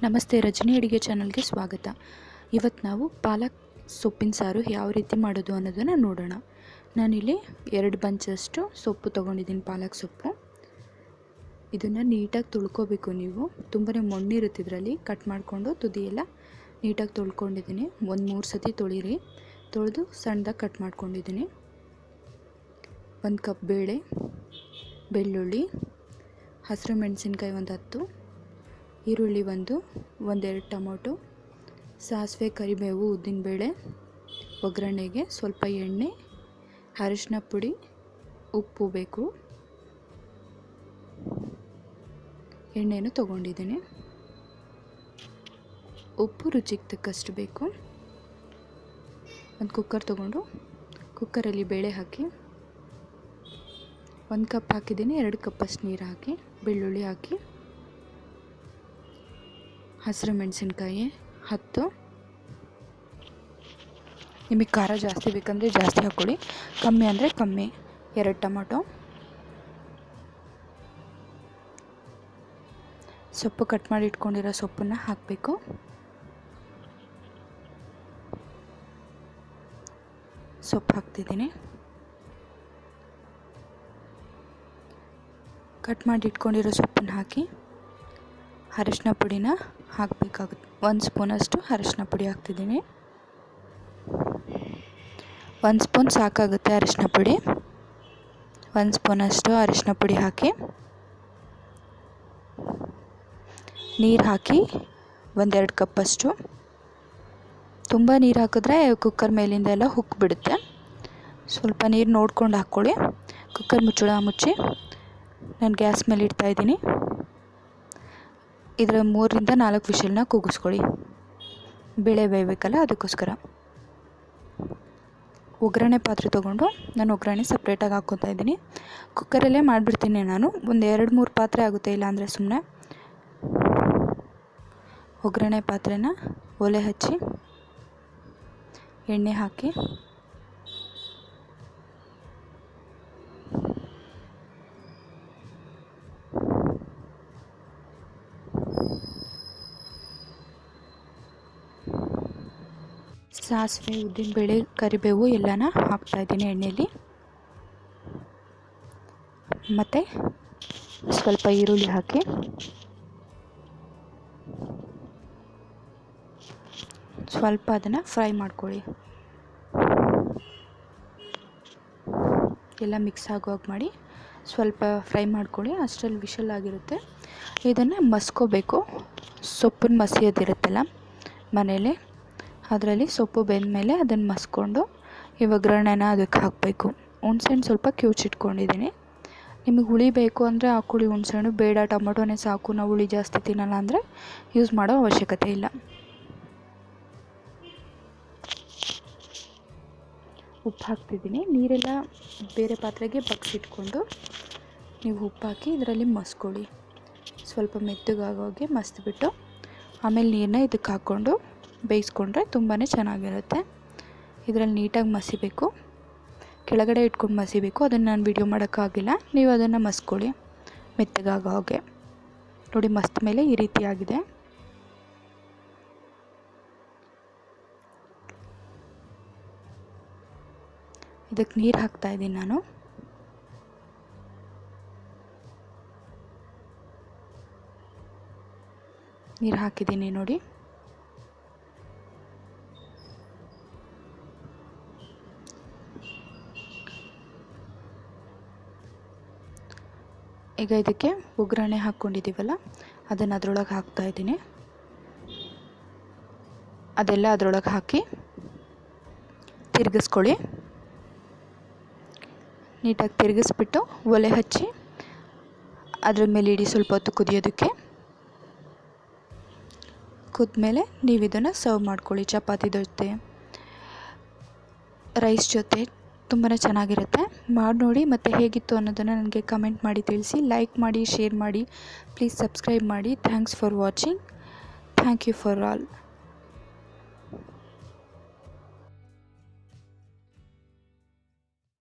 ನಮಸ್ತೆ, ರಜನಿ ಅಡುಗೆ ಚಾನಲ್ಗೆ ಸ್ವಾಗತ. ಇವತ್ತು ನಾವು ಪಾಲಕ್ ಸೊಪ್ಪಿನ ಸಾರು ಯಾವ ರೀತಿ ಮಾಡೋದು ಅನ್ನೋದನ್ನು ನೋಡೋಣ. ನಾನಿಲ್ಲಿ 2 ಬಂಚಷ್ಟು ಸೊಪ್ಪು ತೊಗೊಂಡಿದ್ದೀನಿ, ಪಾಲಕ್ ಸೊಪ್ಪು. ಇದನ್ನು ನೀಟಾಗಿ ತೊಳ್ಕೊಬೇಕು. ನೀವು ತುಂಬಾ ಮಣ್ಣಿರುತ್ತೆ ಇದರಲ್ಲಿ. ಕಟ್ ಮಾಡಿಕೊಂಡು ತುದಿಯೆಲ್ಲ ನೀಟಾಗಿ ತೊಳ್ಕೊಂಡಿದ್ದೀನಿ. 1-3 ಸತಿ ತೊಳಿರಿ. ತೊಳೆದು ಸಣ್ಣದಾಗಿ ಕಟ್ ಮಾಡ್ಕೊಂಡಿದ್ದೀನಿ. 1 ಕಪ್ ಬೇಳೆ, ಬೆಳ್ಳುಳ್ಳಿ, ಹಸಿರು ಮೆಣಸಿನ್ಕಾಯಿ 10, ಈರುಳ್ಳಿ 1-2 ಟೊಮೊಟೊ, ಸಾಸಿವೆ, ಕರಿಬೇವು, ಉದ್ದಿನಬೇಳೆ, ಒಗ್ಗರಣೆಗೆ ಸ್ವಲ್ಪ ಎಣ್ಣೆ, ಅರಿಶಿನ ಪುಡಿ, ಉಪ್ಪು ಬೇಕು. ಎಣ್ಣೆನೂ ತೊಗೊಂಡಿದ್ದೀನಿ. ಉಪ್ಪು ರುಚಿಗೆ ತಕ್ಕಷ್ಟು ಬೇಕು. ಒಂದು ಕುಕ್ಕರ್ ತೊಗೊಂಡು ಕುಕ್ಕರಲ್ಲಿ ಬೇಳೆ ಹಾಕಿ 1 ಕಪ್ ಹಾಕಿದ್ದೀನಿ. 2 ಕಪ್ಪಷ್ಟು ನೀರು ಹಾಕಿ, ಬೆಳ್ಳುಳ್ಳಿ ಹಾಕಿ, ಹಸಿರು ಮೆಣಸಿನ್ಕಾಯಿ 10. ನಿಮಗೆ ಖಾರ ಜಾಸ್ತಿ ಬೇಕಂದರೆ ಜಾಸ್ತಿ ಹಾಕ್ಕೊಳ್ಳಿ, ಕಮ್ಮಿ ಅಂದರೆ ಕಮ್ಮಿ. 2 ಟೊಮೊಟೊ, ಸೊಪ್ಪು ಕಟ್ ಮಾಡಿ ಇಟ್ಕೊಂಡಿರೋ ಸೊಪ್ಪನ್ನು ಹಾಕಬೇಕು. ಸೊಪ್ಪು ಹಾಕ್ತಿದ್ದೀನಿ. ಕಟ್ ಮಾಡಿ ಇಟ್ಕೊಂಡಿರೋ ಸೊಪ್ಪನ್ನು ಹಾಕಿ ಅರಿಶಿನ ಪುಡಿನ ಹಾಕಬೇಕಾಗುತ್ತೆ. 1 ಸ್ಪೂನಷ್ಟು ಅರಿಶಿನ ಪುಡಿ ಹಾಕ್ತಿದ್ದೀನಿ. 1 ಸ್ಪೂನ್ ಸಾಕಾಗುತ್ತೆ ಅರಿಶಿನ ಪುಡಿ. 1 ಸ್ಪೂನಷ್ಟು ಅರಿಶಿನ ಪುಡಿ ಹಾಕಿ, ನೀರು ಹಾಕಿ 1-2 ಕಪ್ಪಷ್ಟು. ತುಂಬ ನೀರು ಹಾಕಿದ್ರೆ ಕುಕ್ಕರ್ ಮೇಲಿಂದ ಎಲ್ಲ ಬಿಡುತ್ತೆ. ಸ್ವಲ್ಪ ನೀರು ನೋಡ್ಕೊಂಡು ಹಾಕ್ಕೊಳ್ಳಿ. ಕುಕ್ಕರ್ ಮುಚ್ಚಳ ಮುಚ್ಚಿ ನಾನು ಗ್ಯಾಸ್ ಮೇಲೆ ಇಡ್ತಾಯಿದ್ದೀನಿ. ಇದರ 3-4 ವಿಷಲ್ನ ಕೂಗಿಸ್ಕೊಳ್ಳಿ. ಬೇಳೆ ಬೇಯಬೇಕಲ್ಲ, ಅದಕ್ಕೋಸ್ಕರ. ಒಗ್ಗರಣೆ ಪಾತ್ರೆ ತೊಗೊಂಡು ನಾನು ಒಗ್ಗರಣೆ ಸಪ್ರೇಟಾಗಿ ಹಾಕ್ಕೊತಾ ಇದ್ದೀನಿ. ಕುಕ್ಕರಲ್ಲೇ ಮಾಡಿಬಿಡ್ತೀನಿ ನಾನು. 1-2-3 ಪಾತ್ರೆ ಆಗುತ್ತೆ, ಇಲ್ಲಾಂದರೆ ಸುಮ್ಮನೆ. ಒಗ್ಗರಣೆ ಪಾತ್ರೆನ ಒಲೆ ಹಚ್ಚಿ ಎಣ್ಣೆ ಹಾಕಿ ಸಾಸಿವೆ, ಉದ್ದಿನಬೇಳೆ, ಕರಿಬೇವು ಎಲ್ಲನ ಹಾಕ್ತಾಯಿದ್ದೀನಿ ಎಣ್ಣೆಯಲ್ಲಿ. ಮತ್ತು ಸ್ವಲ್ಪ ಈರುಳ್ಳಿ ಹಾಕಿ ಸ್ವಲ್ಪ ಅದನ್ನು ಫ್ರೈ ಮಾಡ್ಕೊಳ್ಳಿ. ಎಲ್ಲ ಮಿಕ್ಸ್ ಆಗುವಾಗ ಮಾಡಿ ಸ್ವಲ್ಪ ಫ್ರೈ ಮಾಡ್ಕೊಳ್ಳಿ. ಅಷ್ಟರಲ್ಲಿ ವಿಷಲ್ ಆಗಿರುತ್ತೆ. ಇದನ್ನು ಮಸ್ಕೋಬೇಕು. ಸೊಪ್ಪನ್ನು ಮಸಿಯೋದಿರುತ್ತಲ್ಲ ಮನೇಲಿ, ಅದರಲ್ಲಿ ಸೊಪ್ಪು ಬೆಂದಮೇಲೆ ಅದನ್ನು ಮಸ್ಕೊಂಡು ಈ ಒಗ್ಗರಣೆನ ಅದಕ್ಕೆ ಹಾಕಬೇಕು. ಹುಣಸೆಹಣ್ಣು ಸ್ವಲ್ಪ ಕಿವುಚಿಟ್ಕೊಂಡಿದ್ದೀನಿ. ನಿಮಗೆ ಹುಳಿ ಬೇಕು ಅಂದರೆ ಹಾಕ್ಕೊಳ್ಳಿ ಹುಣಸೆಹಣ್ಣು. ಬೇಡ, ಟೊಮೊಟೊನೇ ಸಾಕು, ನಾವು ಹುಳಿ ಜಾಸ್ತಿ ತಿನ್ನಲ್ಲ ಅಂದರೆ ಯೂಸ್ ಮಾಡೋ ಅವಶ್ಯಕತೆ ಇಲ್ಲ. ಉಪ್ಪು ಹಾಕ್ತಿದ್ದೀನಿ. ನೀರೆಲ್ಲ ಬೇರೆ ಪಾತ್ರೆಗೆ ಬಗ್ಸಿಟ್ಕೊಂಡು ನೀವು ಉಪ್ಪು ಹಾಕಿ ಇದರಲ್ಲಿ ಮಸ್ಕೊಳ್ಳಿ. ಸ್ವಲ್ಪ ಮೆತ್ತಗಾಗೋಗೆ ಮಸ್ತ್ಬಿಟ್ಟು ಆಮೇಲೆ ನೀರನ್ನ ಇದಕ್ಕೆ ಹಾಕ್ಕೊಂಡು ಬೇಯಿಸ್ಕೊಂಡ್ರೆ ತುಂಬಾ ಚೆನ್ನಾಗಿರುತ್ತೆ. ಇದರಲ್ಲಿ ನೀಟಾಗಿ ಮಸಿಬೇಕು. ಕೆಳಗಡೆ ಇಟ್ಕೊಂಡು ಮಸಿಬೇಕು. ಅದನ್ನು ನಾನು ವಿಡಿಯೋ ಮಾಡೋಕ್ಕಾಗಿಲ್ಲ. ನೀವು ಅದನ್ನು ಮಸ್ಕೊಳ್ಳಿ ಮೆತ್ತಗಾಗೋ ಹಾಗೆ. ನೋಡಿ, ಮಸ್ತ್ ಮೇಲೆ ಈ ರೀತಿ ಆಗಿದೆ. ಇದಕ್ಕೆ ನೀರು ಹಾಕ್ತಾಯಿದ್ದೀನಿ ನಾನು. ನೀರು ಹಾಕಿದ್ದೀನಿ ನೋಡಿ. ಈಗ ಇದಕ್ಕೆ ಒಗ್ಗರಣೆ ಹಾಕ್ಕೊಂಡಿದ್ದೀವಲ್ಲ, ಅದನ್ನು ಅದರೊಳಗೆ ಹಾಕ್ತಾಯಿದ್ದೀನಿ. ಅದೆಲ್ಲ ಅದರೊಳಗೆ ಹಾಕಿ ತಿರುಗಿಸ್ಕೊಳ್ಳಿ. ನೀಟಾಗಿ ತಿರುಗಿಸ್ಬಿಟ್ಟು ಒಲೆ ಹಚ್ಚಿ ಅದ್ರ ಮೇಲೆ ಇಡಿ ಸ್ವಲ್ಪ ಹೊತ್ತು ಕುದಿಯೋದಕ್ಕೆ. ಕುದ್ಮೇಲೆ ನೀವು ಇದನ್ನು ಸರ್ವ್ ಮಾಡ್ಕೊಳ್ಳಿ. ಚಪಾತಿ ಜೊತೆ, ರೈಸ್ ಜೊತೆ ತುಂಬಾ ಚೆನ್ನಾಗಿರುತ್ತೆ. ಮಾಡಿ ನೋಡಿ, ಮತ್ತು ಹೇಗಿತ್ತು ಅನ್ನೋದನ್ನು ನನಗೆ ಕಮೆಂಟ್ ಮಾಡಿ ತಿಳಿಸಿ. ಲೈಕ್ ಮಾಡಿ, ಶೇರ್ ಮಾಡಿ, ಪ್ಲೀಸ್ ಸಬ್ಸ್ಕ್ರೈಬ್ ಮಾಡಿ. Thanks for watching. Thank you for all.